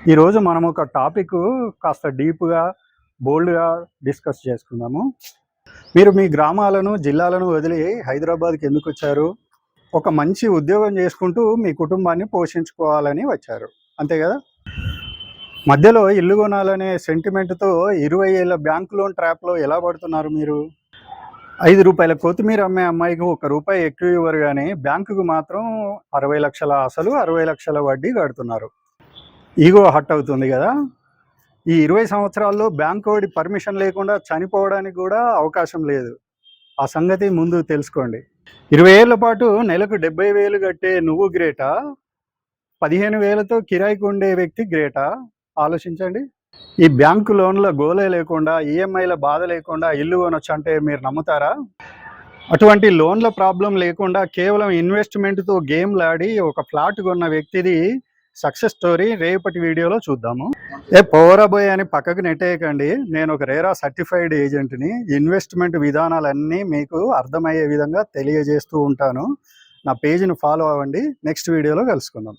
ఈరోజు మనం ఒక టాపిక్ కాస్త డీప్‌గా, బోల్డ్‌గా డిస్కస్ చేసుకుందాము. మీరు మీ గ్రామాలను, జిల్లాలను వదిలి హైదరాబాద్‌కి ఎందుకొచ్చారు? ఒక మంచి ఉద్యోగం చేసుకుంటూ మీ కుటుంబాన్ని పోషించుకోవాలని వచ్చారు. అంతే గదా! మధ్యలో ఇల్లు కొనాలనే సెంటిమెంట్‌తో 20 ఏళ్ల బ్యాంక్ లోన్ ట్రాప్‌లో ఎలా పడుతున్నారు మీరు? రూ. 5 కొత్తిమీర అమ్మే అమ్మాయికి ఒక్క రూపాయి ఎక్కువ ఇవ్వరు గానీ, బ్యాంకుకు మాత్రం 60,00,000 అసలు, 60,00,000 వడ్డీ కడుతున్నారు. ఈగో హర్ట్ అవుతుంది గదా! ఈ 20 సంవత్సరాల్లో బ్యాంకోడి పర్మిషన్ లేకుండా చనిపోవడానికి గూడా అవకాశం లేదు. ఆ సంగతి ముందు తెలుసుకోండి. 20 ఏళ్ల పాటు నెలకు 70,000 కట్టే నువ్వు గ్రేటా? 15,000తో కిరాయికి ఉండే వ్యక్తి గ్రేటా? ఆలోచించండి. ఈ బ్యాంకు లోన్‌ల గోలే లేకుండా, ఈఎంఐల బాధ లేకుండా ఇల్లు కొనొచ్చంటే మీరు నమ్ముతారా? అటువంటి లోన్‌ల ప్రాబ్లమ్ లేకుండా కేవలం ఇన్వెస్ట్‌మెంట్‌తో గేమ్‌లాడి ఒక ఫ్లాట్ కొన్న వ్యక్తిది సక్సెస్ స్టోరీ రేపటి వీడియోలో చూద్దాము. పోరా బోయ్ అని పక్కకు నెట్టేయకండి. నేను ఒక రేరా సర్టిఫైడ్ ఏజెంట్‌ని. ఇన్వెస్ట్‌మెంట్ విధానాలన్నీ మీకు అర్థమయ్యే విధంగా తెలియజేస్తూ ఉంటాను. నా పేజ్‌ని ఫాలో అవ్వండి. నెక్స్ట్ వీడియోలో కలుసుకుందాం.